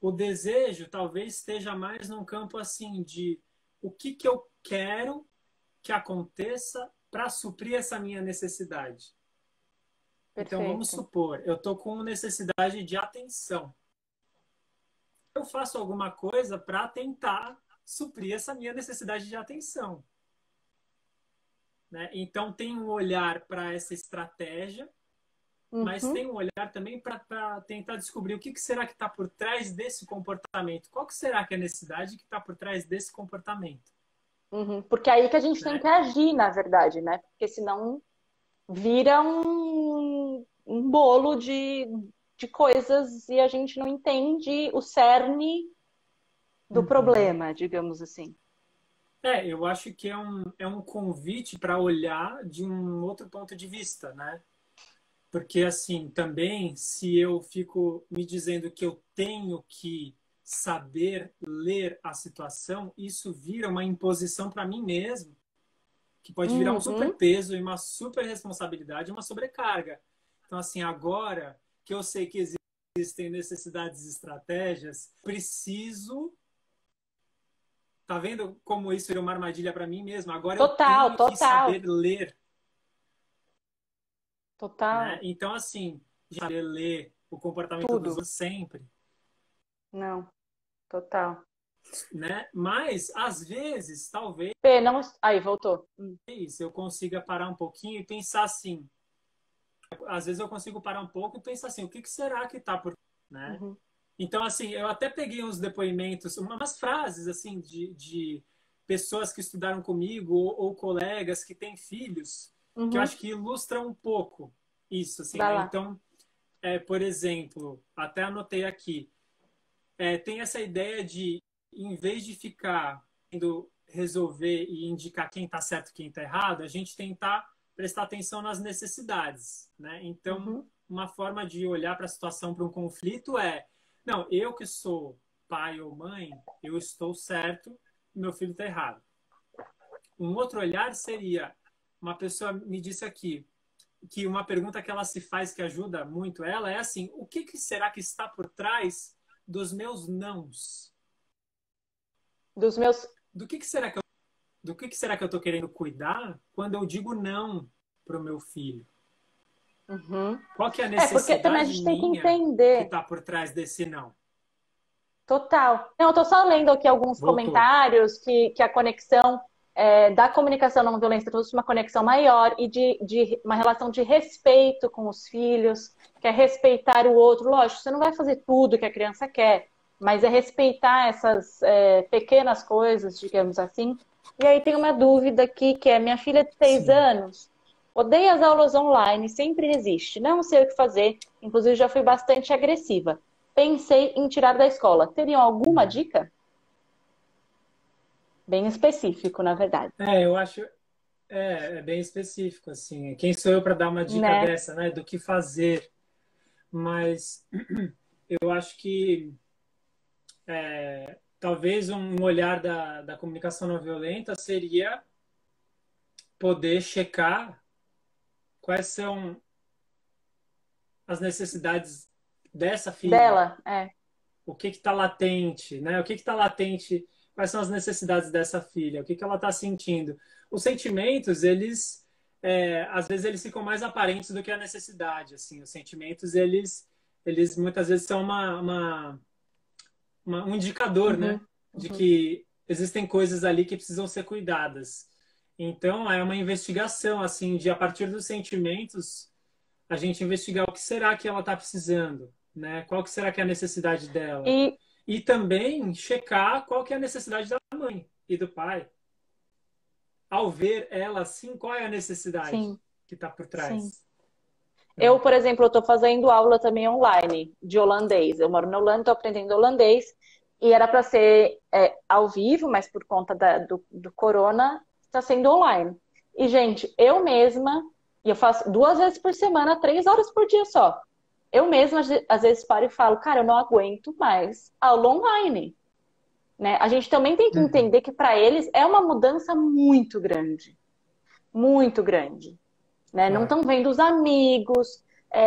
o desejo talvez esteja mais num campo assim de o que eu quero que aconteça para suprir essa minha necessidade. Então vamos Perfeito. supor, eu estou com necessidade de atenção. Eu faço alguma coisa para tentar suprir essa minha necessidade de atenção, né? Então, tem um olhar para essa estratégia, mas tem um olhar também para tentar descobrir o que será que está por trás desse comportamento. Qual que será que é a necessidade que está por trás desse comportamento? Porque é aí que a gente tem Né? que agir, na verdade, né? Porque senão vira um bolo de coisas e a gente não entende o cerne do problema, digamos assim. Eu acho que é um convite para olhar de um outro ponto de vista, né? Porque, assim, também, se eu fico me dizendo que eu tenho que saber ler a situação, isso vira uma imposição para mim mesmo, que pode virar um super peso e uma super responsabilidade, uma sobrecarga. Então, assim, agora que eu sei que existem necessidades e estratégias, preciso. Tá vendo como isso virou uma armadilha para mim mesmo? Agora eu Total, tenho que total, saber ler, né? total, Então, assim, saber ler o comportamento dos tudo. outros sempre, Não, total. né? Mas, às vezes, talvez Pê, não... Aí, voltou. eu consiga parar um pouquinho e pensar assim. Às vezes eu consigo parar um pouco e pensar assim, o que será que tá por... né? Então, assim, eu até peguei uns depoimentos, umas frases, assim, de pessoas que estudaram comigo ou colegas que têm filhos, que eu acho que ilustram um pouco isso, assim, Vai né? lá. Então, por exemplo, até anotei aqui, tem essa ideia de, em vez de ficar indo resolver e indicar quem está certo e quem está errado, a gente tentar prestar atenção nas necessidades, né? Então, uma forma de olhar para a situação, para um conflito é, não, eu que sou pai ou mãe, eu estou certo, meu filho está errado. Um outro olhar seria, uma pessoa me disse aqui, que uma pergunta que ela se faz que ajuda muito ela é assim, o que será que está por trás dos meus nãos? Dos meus... Do que será que eu estou querendo cuidar quando eu digo não para o meu filho? Qual que é a porque também a necessidade gente tem que minha que entender. está por trás desse não? Total. Não, eu tô só lendo aqui alguns Voltou. comentários que a conexão da comunicação não violenta trouxe uma conexão maior e de uma relação de respeito com os filhos, que é respeitar o outro. Lógico, você não vai fazer tudo que a criança quer, mas é respeitar essas pequenas coisas, digamos assim. E aí tem uma dúvida aqui, que é minha filha de 6 anos, odeia as aulas online, sempre resiste, não sei o que fazer, inclusive já fui bastante agressiva. Pensei em tirar da escola. Teriam alguma dica? Bem específico, na verdade. Eu acho é bem específico assim. Quem sou eu para dar uma dica Né? dessa, né? Do que fazer? Mas eu acho que talvez um olhar da comunicação não violenta seria poder checar quais são as necessidades dessa filha, Dela, é. o que está latente, né? O que está latente, quais são as necessidades dessa filha, o que ela está sentindo. Os sentimentos, eles, às vezes, eles ficam mais aparentes do que a necessidade. Assim, os sentimentos, eles muitas vezes são um indicador, né? De que existem coisas ali que precisam ser cuidadas. Então, é uma investigação, assim, de a partir dos sentimentos, a gente investigar o que será que ela está precisando, né? Qual que será que é a necessidade dela. E E também checar qual que é a necessidade da mãe e do pai. Ao ver ela assim, qual é a necessidade sim, que está por sim. trás? Eu, Né? por exemplo, eu estou fazendo aula também online de holandês. Eu moro na Holanda, estou aprendendo holandês. E era para ser ao vivo, mas por conta do corona, está sendo online. E, gente, eu mesma, e eu faço 2 vezes por semana, 3 horas por dia só. Eu mesma, às vezes, paro e falo, cara, eu não aguento mais aula online. Né? A gente também tem que entender que para eles é uma mudança muito grande, né? Não Claro. estão vendo os amigos,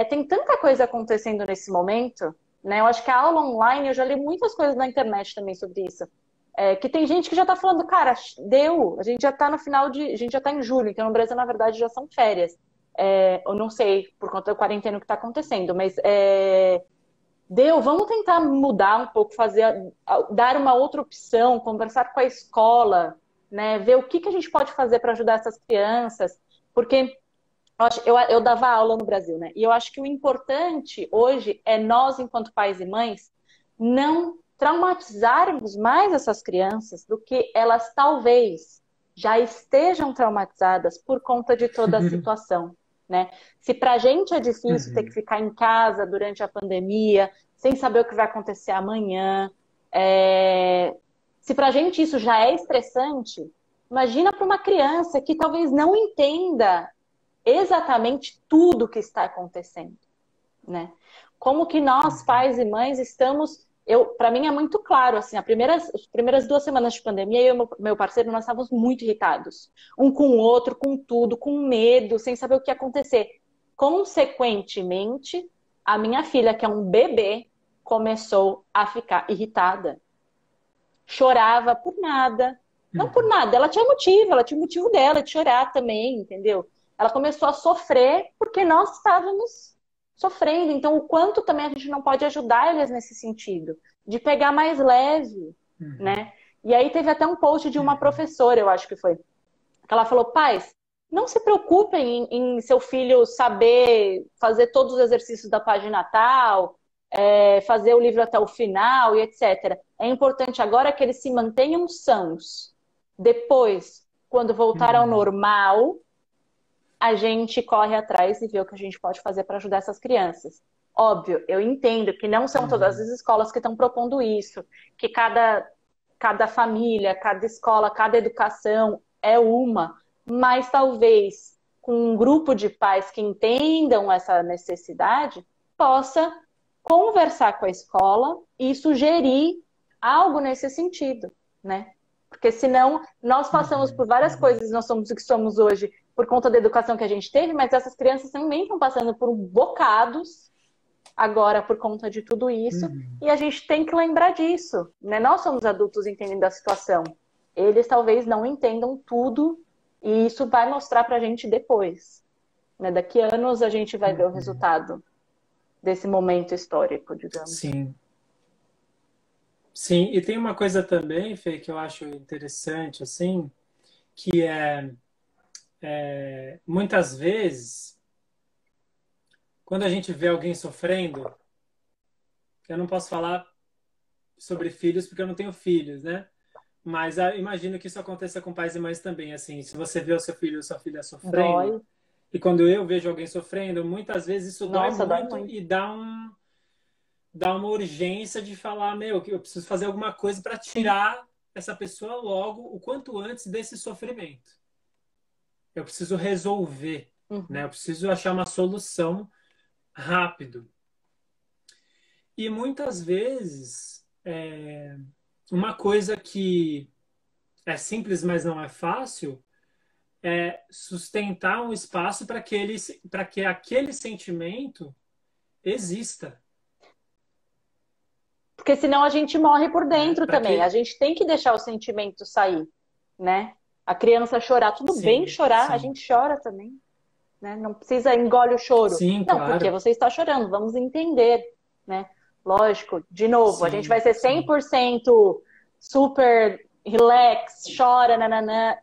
tem tanta coisa acontecendo nesse momento, né? Eu acho que a aula online, eu já li muitas coisas na internet também sobre isso, que tem gente que já está falando, cara, deu, a gente já está no final a gente já está em julho, então no Brasil na verdade já são férias. Eu não sei por conta da quarentena o que está acontecendo, mas vamos tentar mudar um pouco, dar uma outra opção, conversar com a escola, né? Ver o que a gente pode fazer para ajudar essas crianças, porque eu dava aula no Brasil, né? E eu acho que o importante hoje é nós, enquanto pais e mães, não traumatizarmos mais essas crianças do que elas talvez já estejam traumatizadas por conta de toda a situação, né? Se pra gente é difícil ter que ficar em casa durante a pandemia, sem saber o que vai acontecer amanhã, se pra gente isso já é estressante, imagina para uma criança que talvez não entenda exatamente tudo o que está acontecendo, né? Como que nós, pais e mães, estamos... Para mim é muito claro, assim, as primeiras 2 semanas de pandemia, eu e meu parceiro, nós estávamos muito irritados. Um com o outro, com tudo, com medo, sem saber o que ia acontecer. Consequentemente, a minha filha, que é um bebê, começou a ficar irritada. Chorava por nada. Não por nada, ela tinha o motivo dela de chorar também, entendeu? Ela começou a sofrer porque nós estávamos sofrendo. Então, o quanto também a gente não pode ajudar eles nesse sentido, de pegar mais leve, né? E aí teve até um post de uma professora, eu acho que foi, que ela falou: pais, não se preocupem em seu filho saber fazer todos os exercícios da página tal, fazer o livro até o final e etc. É importante agora que eles se mantenham sãos. Depois, quando voltar ao normal, a gente corre atrás e vê o que a gente pode fazer para ajudar essas crianças. Óbvio, eu entendo que não são todas as escolas que estão propondo isso, que cada família, cada escola, cada educação é uma, mas talvez com um grupo de pais que entendam essa necessidade, possa conversar com a escola e sugerir algo nesse sentido, né? Porque senão nós passamos por várias coisas, nós somos o que somos hoje por conta da educação que a gente teve, mas essas crianças também estão passando por bocados agora por conta de tudo isso, e a gente tem que lembrar disso, né? Nós somos adultos entendendo a situação. Eles talvez não entendam tudo, e isso vai mostrar pra gente depois, né? Daqui a anos a gente vai ver o resultado desse momento histórico, digamos. Sim. Sim, e tem uma coisa também, Fê, que eu acho interessante, assim, que muitas vezes, quando a gente vê alguém sofrendo, eu não posso falar sobre filhos porque eu não tenho filhos, né? Mas imagino que isso aconteça com pais e mães também, assim, se você vê o seu filho ou sua filha sofrendo, Dói. e quando eu vejo alguém sofrendo, muitas vezes isso dói Nossa, dói muito muito. e dá uma urgência de falar, que eu preciso fazer alguma coisa para tirar essa pessoa logo, o quanto antes desse sofrimento. Eu preciso resolver, né? Eu preciso achar uma solução rápido. E muitas vezes, uma coisa que é simples, mas não é fácil, é sustentar um espaço para que aquele sentimento exista. Porque senão a gente morre por dentro também. Que... A gente tem que deixar o sentimento sair, né? A criança chorar, tudo bem chorar, sim. A gente chora também, né? Não precisa engole o choro. Sim, não, claro. porque você está chorando, vamos entender, né? Lógico, de novo, a gente vai ser 100% super relax, chora, nananã.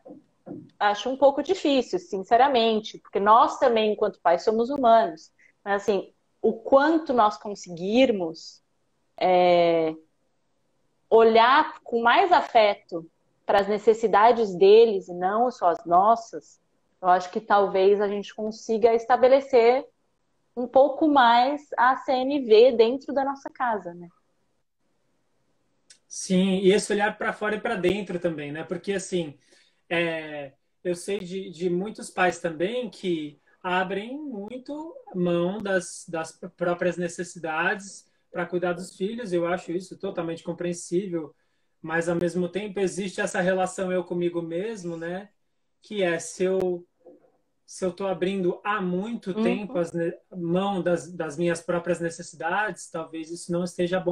Acho um pouco difícil, sinceramente, porque nós também, enquanto pais, somos humanos. Mas, assim, o quanto nós conseguirmos olhar com mais afeto para as necessidades deles e não só as nossas, eu acho que talvez a gente consiga estabelecer um pouco mais a CNV dentro da nossa casa, né? Sim, e esse olhar para fora e para dentro também, né? Porque, assim, eu sei de muitos pais também que abrem muito mão das próprias necessidades para cuidar dos filhos. Eu acho isso totalmente compreensível, mas, ao mesmo tempo, existe essa relação eu comigo mesmo, né? Que se eu estou abrindo há muito tempo mão das minhas próprias necessidades, talvez isso não esteja bom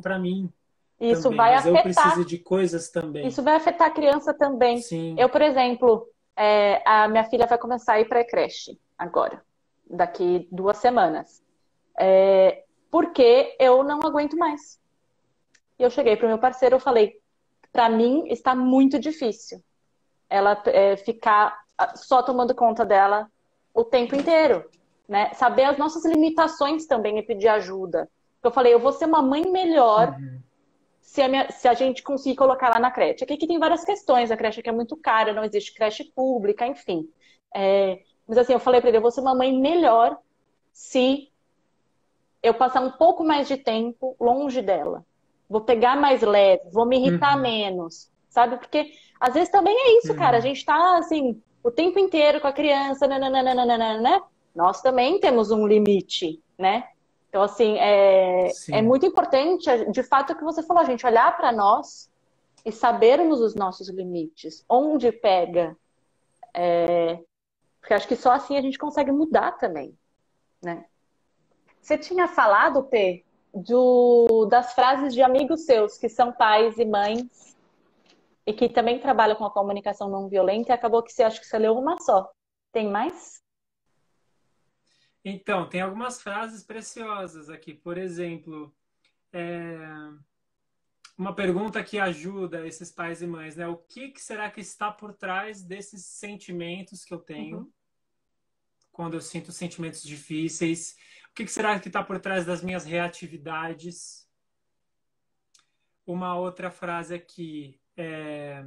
para mim. Isso também, vai mas afetar. Eu preciso de coisas também. Isso vai afetar a criança também. Sim. Eu, por exemplo, a minha filha vai começar a ir para a creche agora, daqui 2 semanas. porque eu não aguento mais. E eu cheguei pro meu parceiro, eu falei, para mim está muito difícil ela ficar só tomando conta dela o tempo inteiro, né? Saber as nossas limitações também e pedir ajuda. Eu falei, eu vou ser uma mãe melhor Uhum. se a gente conseguir colocar ela na creche. Aqui que tem várias questões, a creche aqui é muito cara, não existe creche pública, enfim. Mas assim, eu falei para ele, eu vou ser uma mãe melhor se eu passar um pouco mais de tempo longe dela. Vou pegar mais leve, vou me irritar Uhum. menos, sabe? Porque às vezes também é isso, cara. A Uhum. gente tá assim, o tempo inteiro com a criança, nananana, né? Nós também temos um limite, né? Então, assim, é Sim. muito importante, de fato, o que você falou, a gente olhar para nós e sabermos os nossos limites, onde pega, porque acho que só assim a gente consegue mudar também, né? Você tinha falado, P, das frases de amigos seus que são pais e mães e que também trabalham com a comunicação não violenta e acabou que você acha que você leu uma só. Tem mais? Então, tem algumas frases preciosas aqui. Por exemplo, é, uma pergunta que ajuda esses pais e mães, né? O que será que está por trás desses sentimentos que eu tenho Uhum. quando eu sinto sentimentos difíceis? O que será que está por trás das minhas reatividades? Uma outra frase aqui é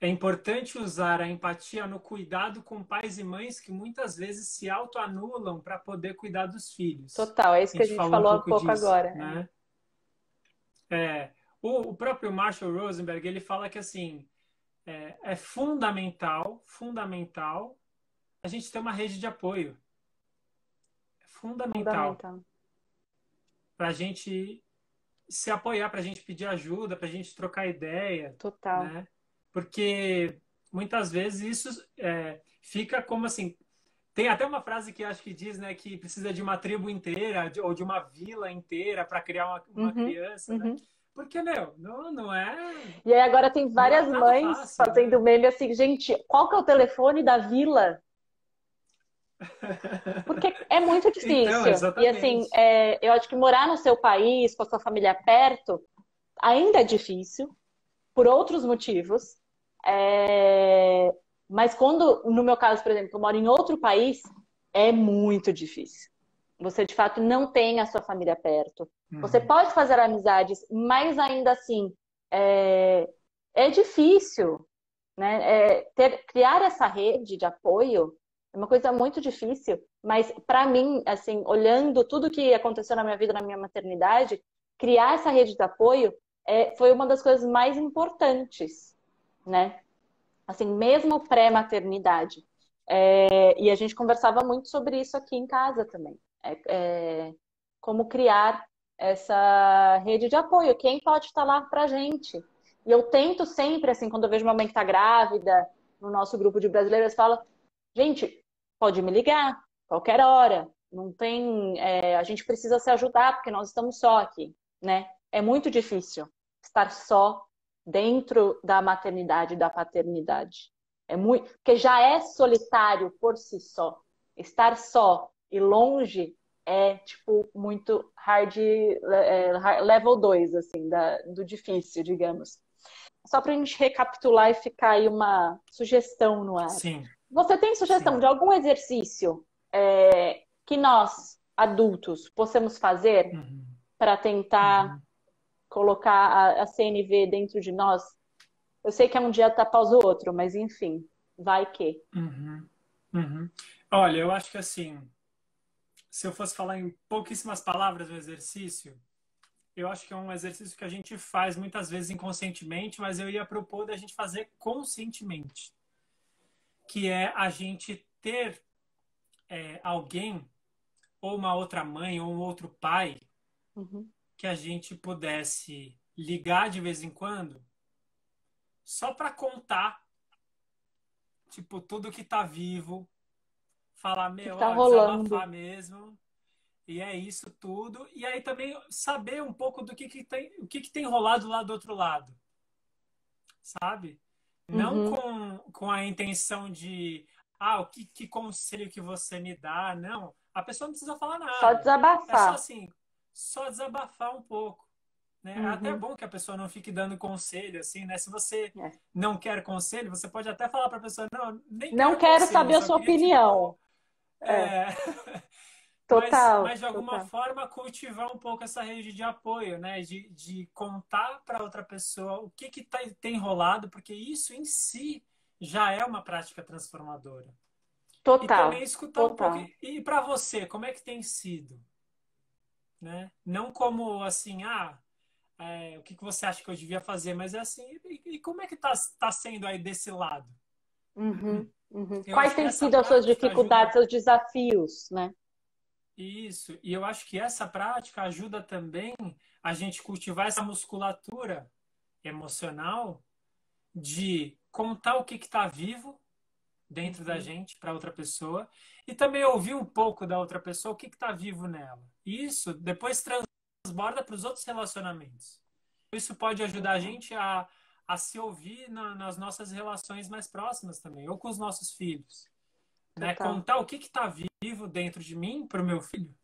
importante usar a empatia no cuidado com pais e mães que muitas vezes se autoanulam para poder cuidar dos filhos. Total, é isso A que a gente gente falou um falou há pouco pouco disso, agora. né? É, o próprio Marshall Rosenberg, ele fala que assim, é fundamental a gente ter uma rede de apoio. É fundamental Fundamental. para a gente se apoiar, para a gente pedir ajuda, para a gente trocar ideia, Total. né? Porque muitas vezes isso fica como assim. Tem até uma frase que acho que diz, né, que precisa de uma tribo inteira ou de uma vila inteira para criar uma Uhum, criança, né? uhum. Porque, meu, E aí agora tem não é várias nada mães fácil, fazendo né? meme assim, gente, qual que é o telefone da vila? Porque é muito Então, difícil. E assim, exatamente. eu acho que morar no seu país, com a sua família perto, ainda é difícil, por outros motivos. É, Mas quando, no meu caso, por exemplo, eu moro em outro país, é muito difícil. Você de fato não tem a sua família perto. Você Uhum. pode fazer amizades, mas ainda assim é, é difícil, né? Criar essa rede de apoio é uma coisa muito difícil, mas para mim, assim, olhando tudo que aconteceu na minha vida, na minha maternidade, criar essa rede de apoio foi uma das coisas mais importantes, né? Assim, mesmo pré-maternidade. E a gente conversava muito sobre isso aqui em casa também. Como criar essa rede de apoio. Quem pode estar lá pra gente? E eu tento sempre, assim, quando eu vejo uma mãe que está grávida, no nosso grupo de brasileiras, fala, gente, pode me ligar, qualquer hora. Não tem. A gente precisa se ajudar, porque nós estamos só aqui, né? É muito difícil estar só dentro da maternidade e da paternidade. É muito, porque já é solitário por si só. Estar só e longe é tipo muito level 2 assim, do difícil, digamos. Só para a gente recapitular e ficar aí uma sugestão no ar. Sim, Você tem sugestão sim. de algum exercício que nós, adultos, possamos fazer Uhum. para tentar Uhum. colocar a CNV dentro de nós? Eu sei que é um dia tá após o outro, mas enfim, vai que. Uhum. Uhum. Olha, eu acho que assim, se eu fosse falar em pouquíssimas palavras no exercício, eu acho que é um exercício que a gente faz muitas vezes inconscientemente, mas eu ia propor da gente fazer conscientemente, que é a gente ter alguém, ou uma outra mãe, ou um outro pai, Uhum. que a gente pudesse ligar de vez em quando, só para contar, tipo, tudo que tá vivo, falar, O que meu, tá ó, rolando? desabafar mesmo, e é isso tudo. E aí também saber um pouco do que tem, o que tem rolado lá do outro lado, sabe? Não Uhum. com a intenção de, que conselho que você me dá, não. A pessoa não precisa falar Só nada. É só desabafar. assim, só desabafar um pouco, né? É até bom que a pessoa não fique dando conselho, assim, né? Se você É. não quer conselho, você pode até falar para a pessoa, não, nem Não quero quero conselho, saber a só sua queria te dar um... opinião. É, É... total, mas de alguma total. forma cultivar um pouco essa rede de apoio, né? De contar para outra pessoa o que tem rolado, porque isso em si já é uma prática transformadora. E também Total, escutar um pouco. total. E para você, como é que tem sido? Né? Não como assim, o que você acha que eu devia fazer, mas é assim, e como é que tá sendo aí desse lado? Uhum, uhum. Eu Quais acho que têm essa sido as suas prática dificuldades, ajuda seus desafios, né? isso, e eu acho que essa prática ajuda também a gente cultivar essa musculatura emocional de contar o que está vivo dentro da Uhum. gente para outra pessoa e também ouvir um pouco da outra pessoa o que está vivo nela. E isso depois transborda para os outros relacionamentos. Isso pode ajudar a Total, gente a se ouvir nas nossas relações mais próximas também, ou com os nossos filhos. Né? total, Contar o que está vivo dentro de mim para o meu filho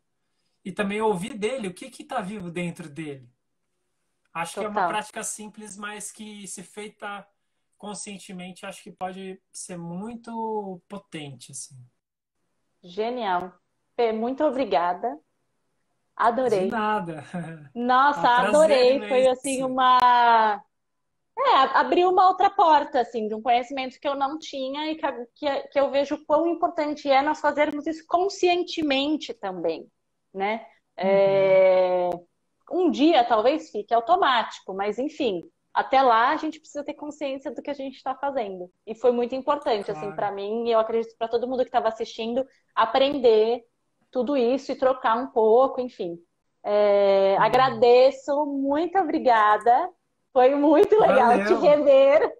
e também ouvir dele o que está vivo dentro dele. Acho que é uma total. prática simples, mas que, se feita conscientemente, acho que pode ser muito potente, assim. Genial. Fê, muito obrigada. De Adorei. nada. É Nossa, um prazer adorei. Foi assim imenso. uma. Abriu uma outra porta, assim, de um conhecimento que eu não tinha e que eu vejo quão importante é nós fazermos isso conscientemente também, né? Uhum, É, um dia talvez fique automático, mas enfim, até lá a gente precisa ter consciência do que a gente está fazendo. E foi muito importante, assim, claro. para mim, e eu acredito para todo mundo que estava assistindo, aprender tudo isso e trocar um pouco, enfim. Uhum. Agradeço, muito obrigada. Foi muito legal te Valeu. rever,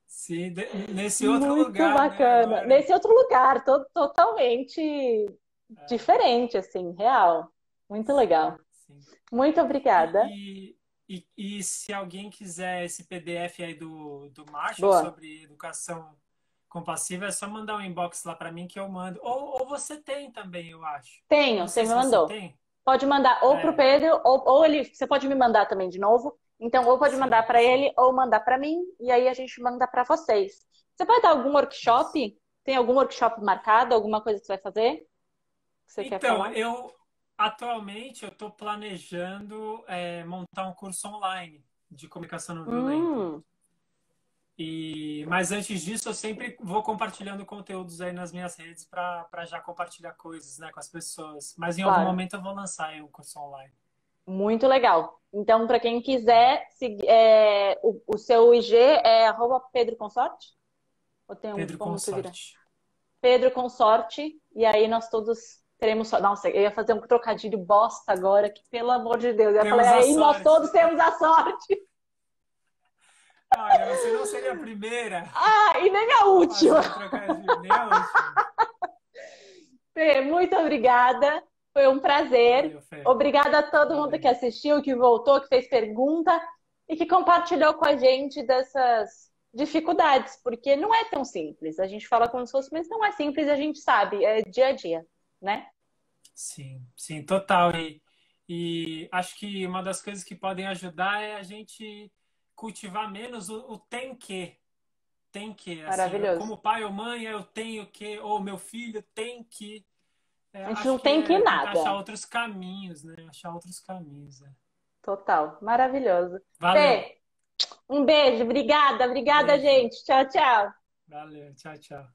Sim, nesse outro muito lugar, né, bacana. agora. Nesse outro lugar, totalmente É, diferente, assim, real. Muito sim, legal. sim. Muito obrigada. E se alguém quiser esse PDF aí do Marshall Boa. sobre educação compassiva, é só mandar um inbox lá para mim que eu mando. Ou você tem também, eu acho. Tenho, Não você sei me se você mandou. tem. Pode mandar ou para o É, Pedro, ou ele. Você pode me mandar também de novo. Então, ou pode mandar sim, para sim. ele, ou mandar para mim, e aí a gente manda para vocês. Você vai dar algum Isso. workshop? Tem algum workshop marcado? Alguma coisa que você vai fazer? Que você quer Então, falar? atualmente eu estou planejando montar um curso online de comunicação não violenta. Hum, Mas antes disso, eu sempre vou compartilhando conteúdos aí nas minhas redes para já compartilhar coisas, né, com as pessoas. Mas em algum claro. momento eu vou lançar aí um curso online. Muito legal. Então, para quem quiser, seguir, o seu IG é @Pedro Consorte? Ou tem um Pedro ponto vira? Consorte. Pedro Consorte, e aí nós todos teremos. Nossa, eu ia fazer um trocadilho bosta agora, que pelo amor de Deus. Eu falei, Temos a aí nós sorte. todos temos a sorte. Olha, você não seria a primeira Ah, e nem a a última. fazer o trocadilho, nem a última. Fê, muito obrigada. Foi um prazer. Valeu, Fê. Obrigada a todo mundo que Valeu. assistiu, que voltou, que fez pergunta e que compartilhou com a gente dessas dificuldades, porque não é tão simples. A gente fala como se fosse, mas não é simples, a gente sabe, é dia a dia, né? Sim, sim, total. E acho que uma das coisas que podem ajudar é a gente cultivar menos o tem que. Tem que, assim, Maravilhoso. como pai ou mãe, eu tenho que, ou meu filho tem que. A gente não Acho que tem que é tentar achar nada. outros caminhos, né? Achar outros caminhos. É. Total. Maravilhoso. Valeu. Fê, um beijo. Obrigada, obrigada, Beijo. gente. Tchau, tchau. Valeu. Tchau, tchau.